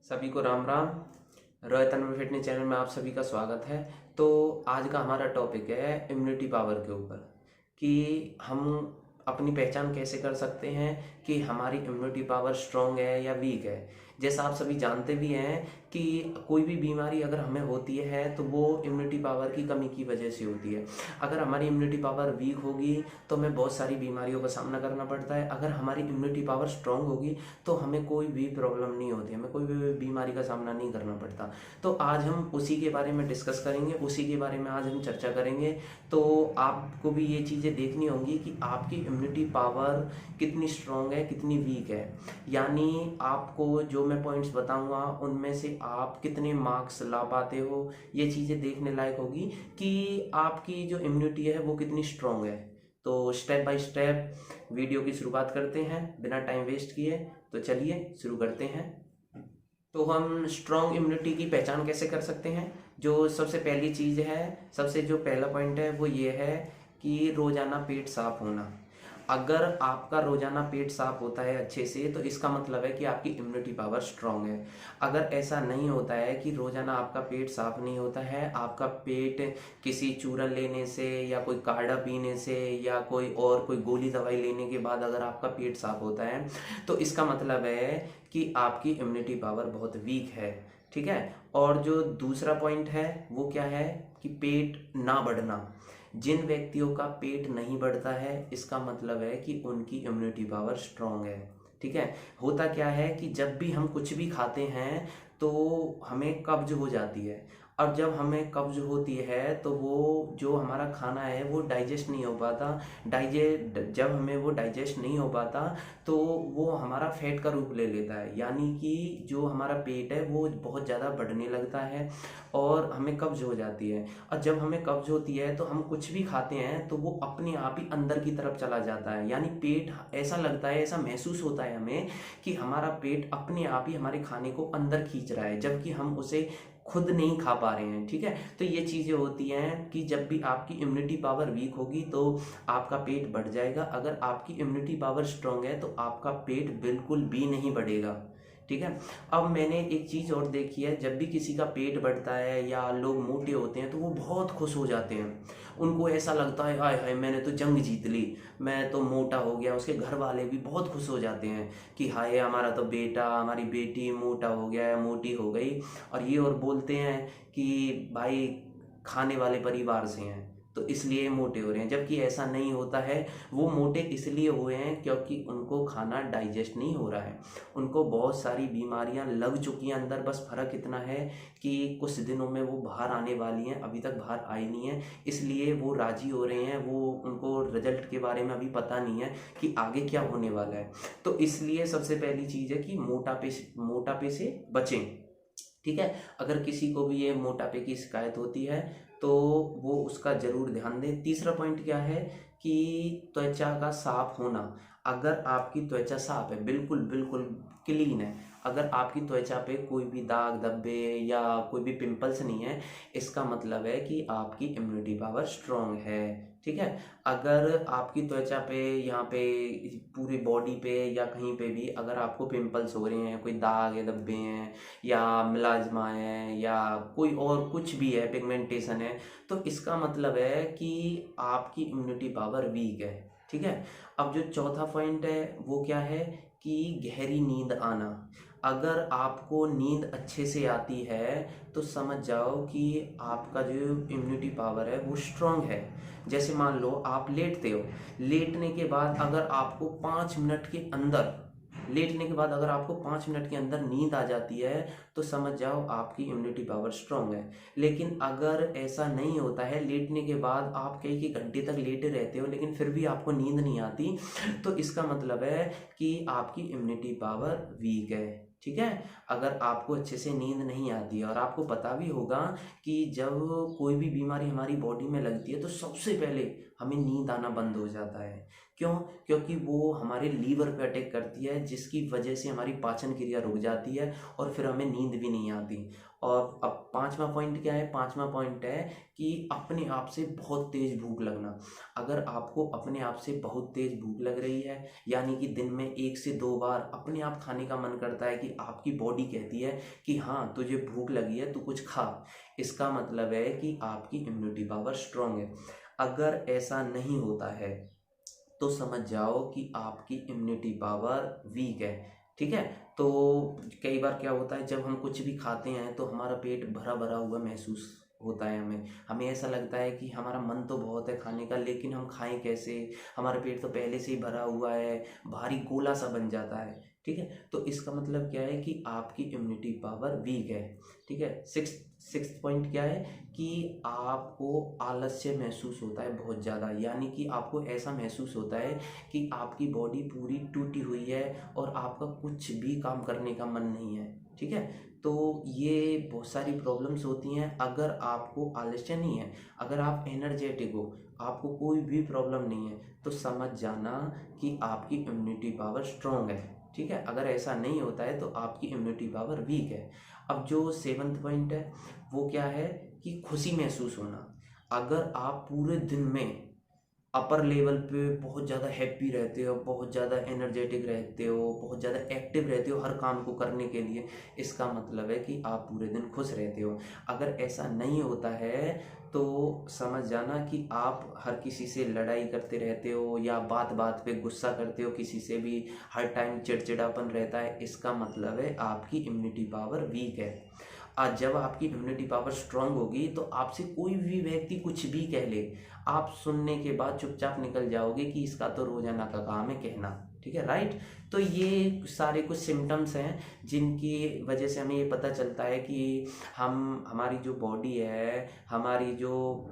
सभी को राम राम। रॉय तन्मय fitness channel में आप सभी का स्वागत है। तो आज का हमारा टॉपिक है इम्यूनिटी पावर के ऊपर कि हम अपनी पहचान कैसे कर सकते हैं कि हमारी इम्यूनिटी पावर स्ट्रांग है या वीक है। जैसा आप सभी जानते भी हैं कि कोई भी बीमारी अगर हमें होती है तो वो इम्यूनिटी पावर की कमी की वजह से होती है। अगर हमारी इम्यूनिटी पावर वीक होगी तो हमें बहुत सारी बीमारियों का सामना करना पड़ता है। अगर हमारी इम्यूनिटी पावर स्ट्रांग होगी तो हमें कोई भी प्रॉब्लम नहीं होती, हमें कोई भी बीमारी का सामना नहीं करना पड़ता। तो आज हम उसी के बारे में डिस्कस करेंगे, उसी के बारे में आज हम चर्चा करेंगे। तो आपको भी ये चीज़ें देखनी होंगी कि आपकी इम्यूनिटी पावर कितनी स्ट्रांग है, कितनी वीक है। यानी आपको जो मैं पॉइंट्स बताऊंगा उनमें से आप कितने मार्क्स ला पाते हो, ये चीज़ें देखने लायक होगी कि आपकी जो इम्यूनिटी है वो कितनी स्ट्रांग है। तो स्टेप बाय स्टेप वीडियो की शुरुआत करते हैं बिना टाइम वेस्ट किए। तो चलिए शुरू करते हैं। तो हम स्ट्रॉन्ग इम्यूनिटी की पहचान कैसे कर सकते हैं? जो सबसे पहली चीज़ है, सबसे जो पहला पॉइंट है वो ये है कि रोज़ाना पेट साफ होना। अगर आपका रोज़ाना पेट साफ होता है अच्छे से तो इसका मतलब है कि आपकी इम्यूनिटी पावर स्ट्रांग है। अगर ऐसा नहीं होता है कि रोज़ाना आपका पेट साफ नहीं होता है, आपका पेट किसी चूरन लेने से या कोई काढ़ा पीने से या कोई गोली दवाई लेने के बाद अगर आपका पेट साफ होता है तो इसका मतलब है कि आपकी इम्यूनिटी पावर बहुत वीक है। ठीक है। और जो दूसरा पॉइंट है वो क्या है कि पेट ना बढ़ना। जिन व्यक्तियों का पेट नहीं बढ़ता है इसका मतलब है कि उनकी इम्यूनिटी पावर स्ट्रांग है। ठीक है। होता क्या है कि जब भी हम कुछ भी खाते हैं तो हमें कब्ज हो जाती है, और जब हमें कब्ज होती है तो वो जो हमारा खाना है वो डाइजेस्ट नहीं हो पाता। जब हमें वो डाइजेस्ट नहीं हो पाता तो वो हमारा फैट का रूप ले लेता है, यानी कि जो हमारा पेट है वो बहुत ज़्यादा बढ़ने लगता है और हमें कब्ज हो जाती है। और जब हमें कब्ज होती है तो हम कुछ भी खाते हैं तो वो अपने आप ही अंदर की तरफ चला जाता है, यानी पेट ऐसा लगता है, ऐसा महसूस होता है हमें कि हमारा पेट अपने आप ही हमारे खाने को अंदर खींच रहा है, जबकि हम उसे खुद नहीं खा पा रहे हैं। ठीक है। तो ये चीज़ें होती हैं कि जब भी आपकी इम्यूनिटी पावर वीक होगी तो आपका पेट बढ़ जाएगा। अगर आपकी इम्यूनिटी पावर स्ट्रांग है तो आपका पेट बिल्कुल भी नहीं बढ़ेगा। ठीक है। अब मैंने एक चीज़ और देखी है, जब भी किसी का पेट बढ़ता है या लोग मोटे होते हैं तो वो बहुत खुश हो जाते हैं। उनको ऐसा लगता है आय हाय मैंने तो जंग जीत ली, मैं तो मोटा हो गया। उसके घर वाले भी बहुत खुश हो जाते हैं कि हाय हमारा तो बेटा, हमारी बेटी मोटा हो गया है, मोटी हो गई। और ये और बोलते हैं कि भाई खाने वाले परिवार से हैं तो इसलिए मोटे हो रहे हैं, जबकि ऐसा नहीं होता है। वो मोटे इसलिए हुए हैं क्योंकि उनको खाना डाइजेस्ट नहीं हो रहा है, उनको बहुत सारी बीमारियां लग चुकी हैं अंदर। बस फर्क इतना है कि कुछ दिनों में वो बाहर आने वाली हैं, अभी तक बाहर आई नहीं है, इसलिए वो राजी हो रहे हैं। वो उनको रिजल्ट के बारे में अभी पता नहीं है कि आगे क्या होने वाला है। तो इसलिए सबसे पहली चीज़ है कि मोटापे से बचें। ठीक है। अगर किसी को भी ये मोटापे की शिकायत होती है तो वो उसका जरूर ध्यान दें। तीसरा पॉइंट क्या है कि त्वचा का साफ होना। अगर आपकी त्वचा साफ है, बिल्कुल बिल्कुल क्लीन है, अगर आपकी त्वचा पे कोई भी दाग धब्बे या कोई भी पिंपल्स नहीं है, इसका मतलब है कि आपकी इम्यूनिटी पावर स्ट्रांग है। ठीक है। अगर आपकी त्वचा पे, यहाँ पे, पूरी बॉडी पे या कहीं पे भी अगर आपको पिंपल्स हो रहे हैं, कोई दाग या धब्बे हैं या मिलाज्मा है या कोई और कुछ भी है, पिगमेंटेशन है, तो इसका मतलब है कि आपकी इम्यूनिटी पावर वीक है। ठीक है। अब जो चौथा पॉइंट है वो क्या है कि गहरी नींद आना। अगर आपको नींद अच्छे से आती है तो समझ जाओ कि आपका जो इम्यूनिटी पावर है वो स्ट्रांग है। जैसे मान लो आप लेटते हो, लेटने के बाद अगर आपको 5 मिनट के अंदर लेटने के बाद अगर आपको 5 मिनट के अंदर नींद आ जाती है तो समझ जाओ आपकी इम्यूनिटी पावर स्ट्रांग है। लेकिन अगर ऐसा नहीं होता है, लेटने के बाद आप कई कई घंटे तक लेटे रहते हो लेकिन फिर भी आपको नींद नहीं आती, तो इसका मतलब है कि आपकी इम्यूनिटी पावर वीक है। ठीक है। अगर आपको अच्छे से नींद नहीं आती है, और आपको पता भी होगा कि जब कोई भी बीमारी हमारी बॉडी में लगती है तो सबसे पहले हमें नींद आना बंद हो जाता है। क्यों? क्योंकि वो हमारे लीवर पे अटैक करती है, जिसकी वजह से हमारी पाचन क्रिया रुक जाती है और फिर हमें नींद भी नहीं आती। और अब पांचवा पॉइंट क्या है? पांचवा पॉइंट है कि अपने आप से बहुत तेज भूख लगना। अगर आपको अपने आप से बहुत तेज भूख लग रही है, यानी कि दिन में 1 से 2 बार अपने आप खाने का मन करता है, कि आपकी बॉडी कहती है कि हाँ तुझे भूख लगी है, तू कुछ खा, इसका मतलब है कि आपकी इम्यूनिटी पावर स्ट्रांग है। अगर ऐसा नहीं होता है तो समझ जाओ कि आपकी इम्यूनिटी पावर वीक है। ठीक है? तो कई बार क्या होता है, जब हम कुछ भी खाते हैं तो हमारा पेट भरा भरा हुआ महसूस होता है। हमें हमें ऐसा लगता है कि हमारा मन तो बहुत है खाने का, लेकिन हम खाएं कैसे? हमारा पेट तो पहले से ही भरा हुआ है, भारी गोला सा बन जाता है। ठीक है? तो इसका मतलब क्या है कि आपकी इम्यूनिटी पावर वीक है। ठीक है? सिक्स पॉइंट क्या है कि आपको आलस्य महसूस होता है बहुत ज़्यादा, यानी कि आपको ऐसा महसूस होता है कि आपकी बॉडी पूरी टूटी हुई है और आपका कुछ भी काम करने का मन नहीं है। ठीक है? तो ये बहुत सारी प्रॉब्लम्स होती हैं अगर आपको आलस्य नहीं है। अगर आप एनर्जेटिक हो, आपको कोई भी प्रॉब्लम नहीं है, तो समझ जाना कि आपकी इम्यूनिटी पावर स्ट्रांग है। ठीक है? अगर ऐसा नहीं होता है तो आपकी इम्यूनिटी पावर वीक है। अब जो सेवंथ पॉइंट है वो क्या है कि खुशी महसूस होना। अगर आप पूरे दिन में अपर लेवल पे बहुत ज़्यादा हैप्पी रहते हो, बहुत ज़्यादा एनर्जेटिक रहते हो, बहुत ज़्यादा एक्टिव रहते हो हर काम को करने के लिए, इसका मतलब है कि आप पूरे दिन खुश रहते हो। अगर ऐसा नहीं होता है तो समझ जाना कि आप हर किसी से लड़ाई करते रहते हो या बात बात पे गुस्सा करते हो किसी से भी, हर टाइम चिड़चिड़ापन रहता है, इसका मतलब है आपकी इम्यूनिटी पावर वीक है। आज जब आपकी इम्यूनिटी पावर स्ट्रांग होगी तो आपसे कोई भी व्यक्ति कुछ भी कह ले, आप सुनने के बाद चुपचाप निकल जाओगे कि इसका तो रोजाना का काम है कहना। ठीक है? राइट? तो ये सारे कुछ सिम्टम्स हैं जिनकी वजह से हमें ये पता चलता है कि हमारी जो बॉडी है, हमारी जो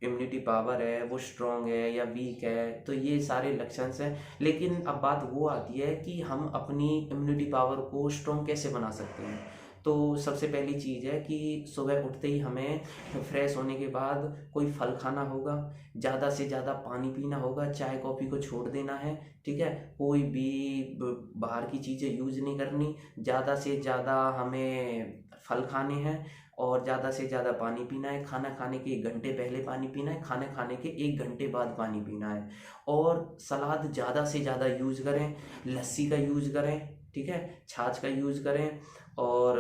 इम्यूनिटी पावर है वो स्ट्रांग है या वीक है। तो ये सारे लक्षण हैं। लेकिन अब बात वो आती है कि हम अपनी इम्यूनिटी पावर को स्ट्रांग कैसे बना सकते हैं। तो सबसे पहली चीज़ है कि सुबह उठते ही हमें फ्रेश होने के बाद कोई फल खाना होगा, ज़्यादा से ज़्यादा पानी पीना होगा, चाय कॉफ़ी को छोड़ देना है। ठीक है? कोई भी बाहर की चीज़ें यूज़ नहीं करनी, ज़्यादा से ज़्यादा हमें फल खाने हैं और ज़्यादा से ज़्यादा पानी पीना है। खाना खाने के 1 घंटे पहले पानी पीना है, खाना खाने के 1 घंटे बाद पानी पीना है। और सलाद ज़्यादा से ज़्यादा यूज़ करें, लस्सी का यूज़ करें। ठीक है? छाछ का यूज़ करें और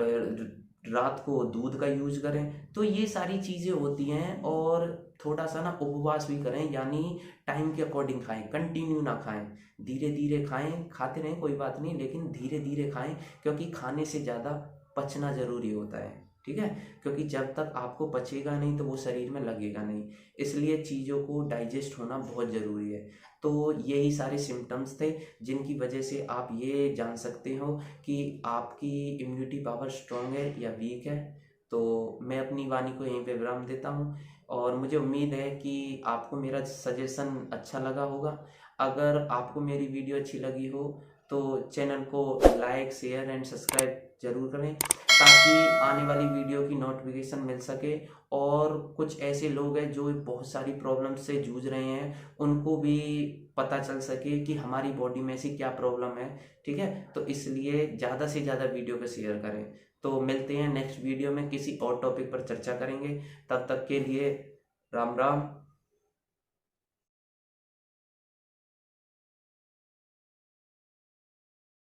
रात को दूध का यूज़ करें। तो ये सारी चीज़ें होती हैं। और थोड़ा सा ना उपवास भी करें, यानी टाइम के अकॉर्डिंग खाएं, कंटिन्यू ना खाएं, धीरे धीरे खाएं। खाते रहें कोई बात नहीं, लेकिन धीरे धीरे खाएं, क्योंकि खाने से ज़्यादा पचना ज़रूरी होता है। ठीक है? क्योंकि जब तक आपको पचेगा नहीं तो वो शरीर में लगेगा नहीं, इसलिए चीज़ों को डाइजेस्ट होना बहुत ज़रूरी है। तो यही सारे सिम्टम्स थे जिनकी वजह से आप ये जान सकते हो कि आपकी इम्यूनिटी पावर स्ट्रांग है या वीक है। तो मैं अपनी वाणी को यहीं पे विराम देता हूँ और मुझे उम्मीद है कि आपको मेरा सजेशन अच्छा लगा होगा। अगर आपको मेरी वीडियो अच्छी लगी हो तो चैनल को लाइक, शेयर एंड सब्सक्राइब जरूर करें, ताकि आने वाली वीडियो की नोटिफिकेशन मिल सके। और कुछ ऐसे लोग हैं जो बहुत सारी प्रॉब्लम से जूझ रहे हैं, उनको भी पता चल सके कि हमारी बॉडी में ऐसी क्या प्रॉब्लम है। ठीक है? तो इसलिए ज़्यादा से ज़्यादा वीडियो को शेयर करें। तो मिलते हैं नेक्स्ट वीडियो में, किसी और टॉपिक पर चर्चा करेंगे। तब तक के लिए राम राम।